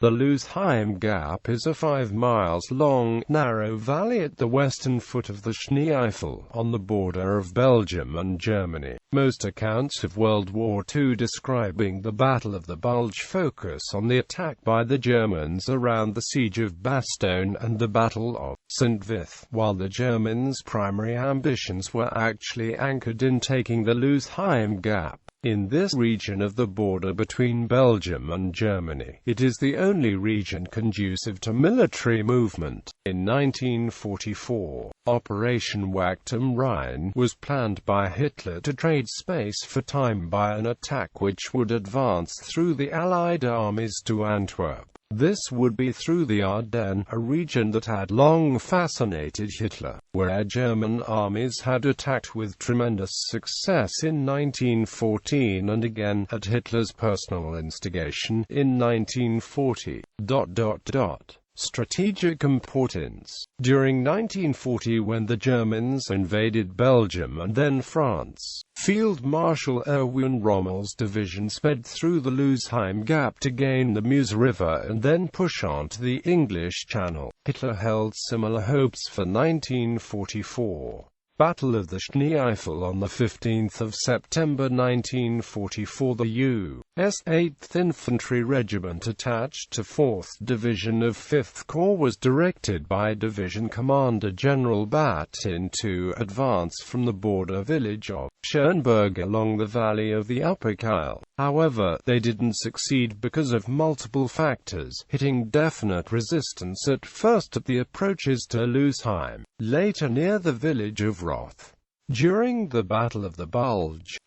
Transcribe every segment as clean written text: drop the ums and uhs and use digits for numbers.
The Losheim Gap is a 5 miles long, narrow valley at the western foot of the Schnee Eifel, on the border of Belgium and Germany. Most accounts of World War II describing the Battle of the Bulge focus on the attack by the Germans around the Siege of Bastogne and the Battle of St.Vith, while the Germans' primary ambitions were actually anchored in taking the Losheim Gap. In this region of the border between Belgium and Germany, it is the only region conducive to military movement. In 1944, Operation Wachturm Rhein was planned by Hitler to trade space for time by an attack which would advance through the Allied armies to Antwerp. This would be through the Ardennes, a region that had long fascinated Hitler, where German armies had attacked with tremendous success in 1914 and again, at Hitler's personal instigation, in 1940. Strategic importance. During 1940, when the Germans invaded Belgium and then France, Field Marshal Erwin Rommel's division sped through the Losheim Gap to gain the Meuse River and then push on to the English Channel. Hitler held similar hopes for 1944. Battle of the Schnee Eifel. On 15 September 1944, the U.S. 8th Infantry Regiment attached to 4th Division of 5th Corps was directed by Division Commander General Batin to advance from the border village of Schönberg along the valley of the Upper Kyle. However, they didn't succeed because of multiple factors, hitting definite resistance at first at the approaches to Losheim, later near the village of Roth. During the Battle of the Bulge,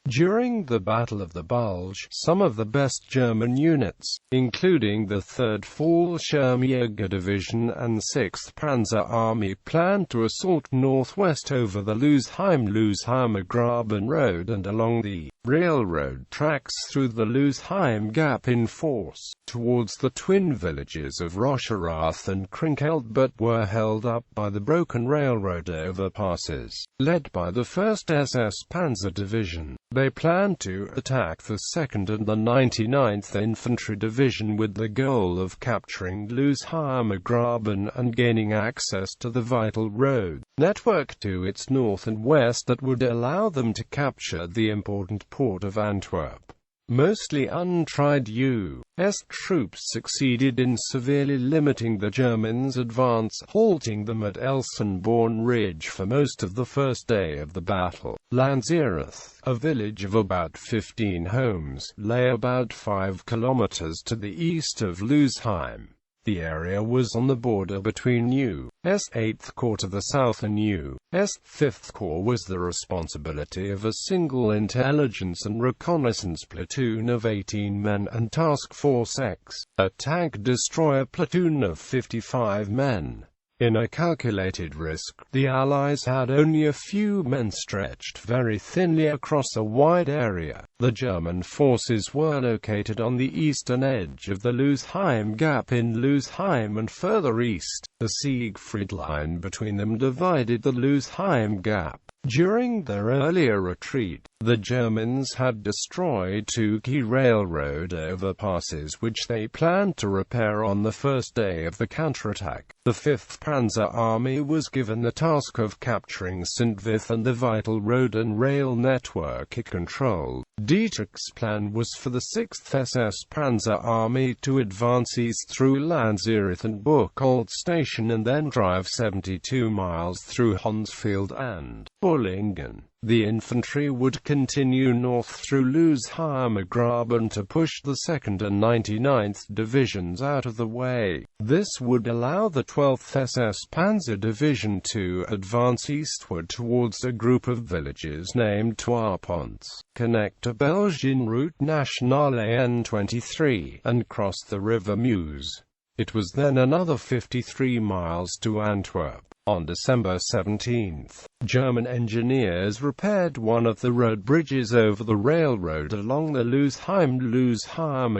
some of the best German units, including the 3rd Fallschirmjäger Division and 6th Panzer Army, planned to assault northwest over the Losheim Graben Road and along the railroad tracks through the Losheim Gap in force, towards the twin villages of Rocherath and Krinkeld, but were held up by the broken railroad overpasses. Led by the 1st SS Panzer Division, they planned to attack the 2nd and the 99th Infantry Division with the goal of capturing Losheim Graben and gaining access to the vital road network to its north and west that would allow them to capture the important port of Antwerp. Mostly untried U.S. troops succeeded in severely limiting the Germans' advance, halting them at Elsenborn Ridge for most of the first day of the battle. Landshut, a village of about 15 homes, lay about 5 kilometers to the east of Losheim. The area was on the border between U.S. 8th Corps to the south and U.S. 5th Corps was the responsibility of a single intelligence and reconnaissance platoon of 18 men and Task Force X, a tank destroyer platoon of 55 men. In a calculated risk, the Allies had only a few men stretched very thinly across a wide area. The German forces were located on the eastern edge of the Losheim Gap in Losheim and further east. The Siegfried Line between them divided the Losheim Gap. During their earlier retreat, the Germans had destroyed 2 key railroad overpasses which they planned to repair on the first day of the counterattack. The 5th Panzer Army was given the task of capturing St.Vith and the vital road and rail network it controlled. Dietrich's plan was for the 6th SS Panzer Army to advance east through Landshut and Buchholz Station and then drive 72 miles through Honsfield and Bullingen. The infantry would continue north through Losheim Graben to push the 2nd and 99th Divisions out of the way. This would allow the 12th SS Panzer Division to advance eastward towards a group of villages named Trois Ponts, connect to Belgian Route Nationale N23, and cross the River Meuse. It was then another 53 miles to Antwerp. On December 17, German engineers repaired one of the road bridges over the railroad along the Losheim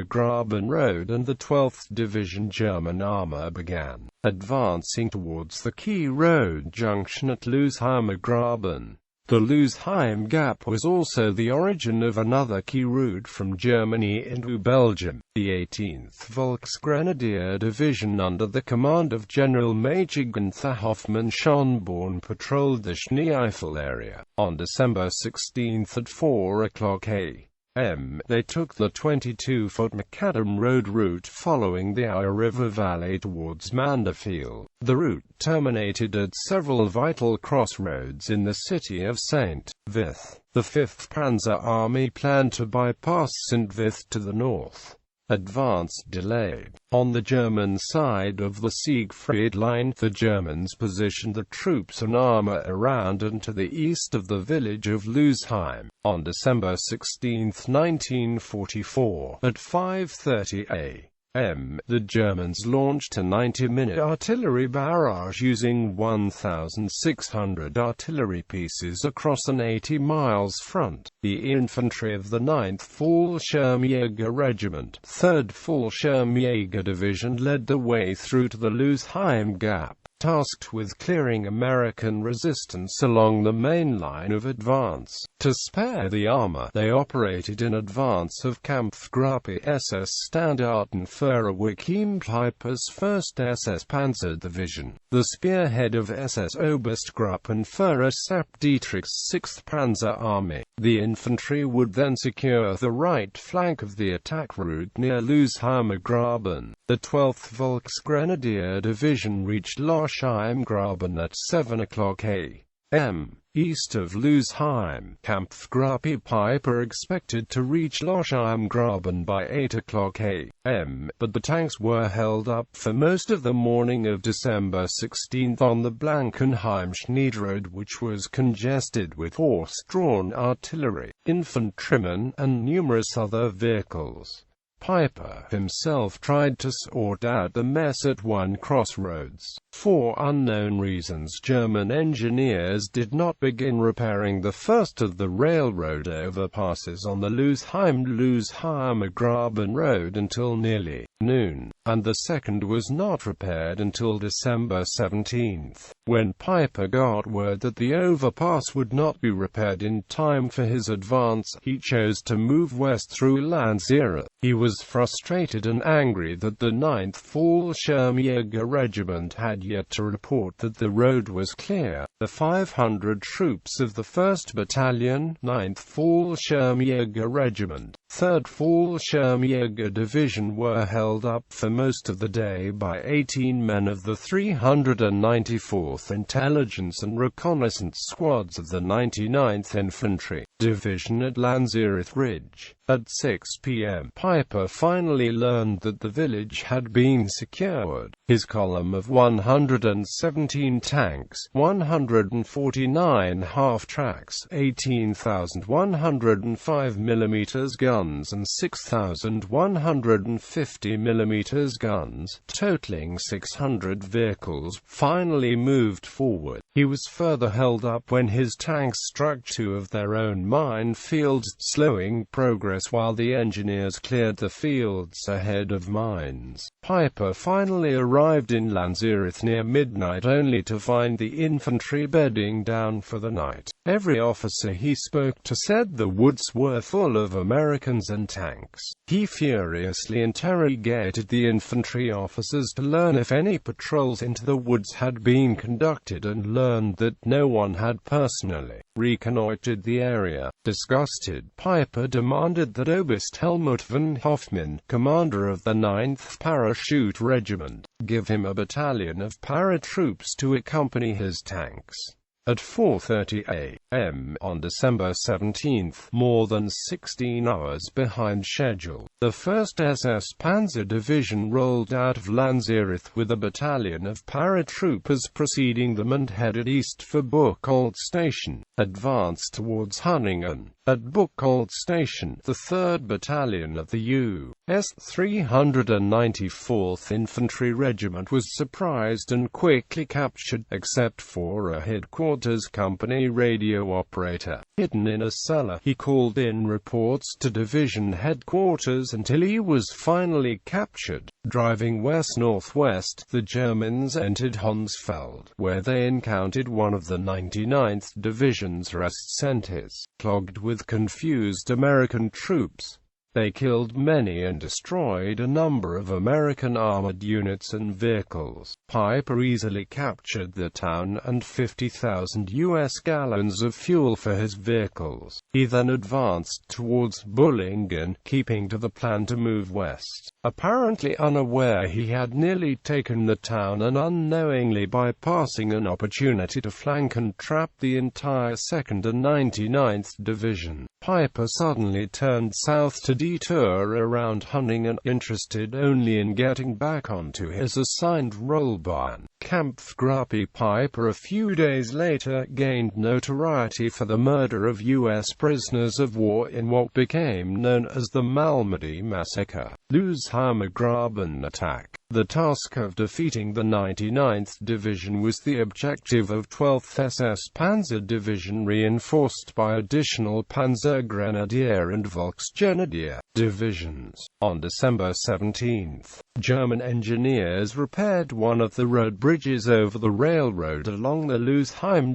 Graben Road, and the 12th Division German armor began advancing towards the key road junction at Losheim Graben. The Losheim Gap was also the origin of another key route from Germany into Belgium. The 18th Volksgrenadier Division under the command of General Major Günther Hoffmann Schönborn patrolled the Schnee Eifel area. On December 16 at 4 o'clock a.m. they took the 22-foot macadam road route following the Aue River Valley towards Manderfield. The route terminated at several vital crossroads in the city of St.Vith. The 5th Panzer Army planned to bypass St.Vith to the north. Advance delayed. On the German side of the Siegfried Line, the Germans positioned the troops and armor around and to the east of the village of Losheim. On December 16, 1944, at 5:30 a.m., the Germans launched a 90-minute artillery barrage using 1,600 artillery pieces across an 80 miles front. The infantry of the 9th Fallschirmjäger Regiment, 3rd Fallschirmjäger Division led the way through to the Losheim Gap, tasked with clearing American resistance along the main line of advance. To spare the armor, they operated in advance of Kampfgruppe SS Standartenführer Joachim Peiper's 1st SS Panzer Division, the spearhead of SS Oberstgruppenführer Sepp Dietrich's 6th Panzer Army. The infantry would then secure the right flank of the attack route near Losheimer Graben. The 12th Volksgrenadier Division reached Losheim Graben at 7 o'clock a.m. east of Losheim. Kampfgruppe Peiper expected to reach Losheim Graben by 8 o'clock a.m., but the tanks were held up for most of the morning of December 16 on the Blankenheim-Schneed Road, which was congested with horse-drawn artillery, infantrymen, and numerous other vehicles. Peiper himself tried to sort out the mess at one crossroads. For unknown reasons, German engineers did not begin repairing the first of the railroad overpasses on the Losheim-Losheimer Graben Road until nearly noon, and the second was not repaired until December 17. When Peiper got word that the overpass would not be repaired in time for his advance, he chose to move west through Landshut. He was frustrated and angry that the 9th Fallschirmjäger Regiment had yet to report that the road was clear. The 500 troops of the 1st Battalion, 9th Fallschirmjäger Regiment, 3rd Fallschirmjäger Division were held up for most of the day by 18 men of the 394th Intelligence and Reconnaissance Squads of the 99th Infantry Division at Landshut Ridge. At 6 p.m., Peiper finally learned that the village had been secured. His column of 117 tanks, 149 half-tracks, 18,105 mm guns and 6,150 mm guns, totaling 600 vehicles, finally moved forward. He was further held up when his tanks struck two of their own minefields, slowing progress while the engineers cleared the fields ahead of mines. Peiper finally arrived in Landshut near midnight, only to find the infantry bedding down for the night. Every officer he spoke to said the woods were full of Americans and tanks. He furiously interrogated the infantry officers to learn if any patrols into the woods had been conducted, and learned that no one had personally reconnoitered the area. Disgusted, Peiper demanded that Oberst Helmut von Hoffmann, commander of the 9th Parachute Regiment, give him a battalion of paratroops to accompany his tanks. At 4:30 a.m. on December 17, more than 16 hours behind schedule, the 1st SS Panzer Division rolled out of Landshut with a battalion of paratroopers preceding them and headed east for Buchholz Station. Advanced towards Hunningen. At Buchholz Station, the 3rd Battalion of the U.S. 394th Infantry Regiment was surprised and quickly captured, except for a headquarters company radio radio operator. Hidden in a cellar, he called in reports to division headquarters until he was finally captured. Driving west-northwest, the Germans entered Honsfeld, where they encountered one of the 99th Division's rest centers, clogged with confused American troops. They killed many and destroyed a number of American armored units and vehicles. Piper easily captured the town and 50,000 US gallons of fuel for his vehicles. He then advanced towards Bullingen, keeping to the plan to move west. Apparently unaware he had nearly taken the town and unknowingly bypassing an opportunity to flank and trap the entire 2nd and 99th Division. Piper suddenly turned south to detour around Hunningen, interested only in getting back onto his assigned Rollbahn. Kampfgruppe Piper a few days later gained notoriety for the murder of U.S. prisoners of war in what became known as the Malmedy Massacre. Losheim Graben attack. The task of defeating the 99th Division was the objective of 12th SS Panzer Division, reinforced by additional Panzergrenadier and Volksgrenadier divisions. On December 17, German engineers repaired one of the road bridges over the railroad along the Losheim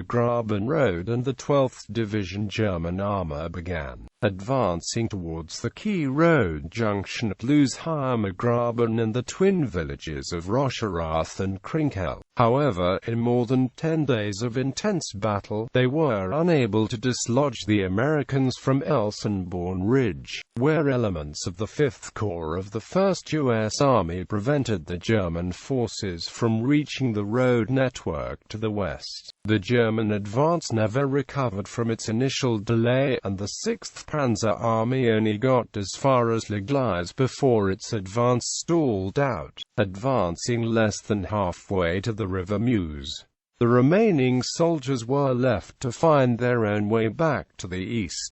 Graben Road, and the 12th Division German armor began advancing towards the key road junction at Losheim Graben and the twin villages of Rocherath and Krinkel. However, in more than 10 days of intense battle, they were unable to dislodge the Americans from Elsenborn Ridge, where elements of the 5th Corps of the 1st U.S. Army prevented the German forces from reaching the road network to the west. The German advance never recovered from its initial delay, and the 6th Panzer Army only got as far as Le Glis before its advance stalled out, advancing less than halfway to the River Meuse. The remaining soldiers were left to find their own way back to the east.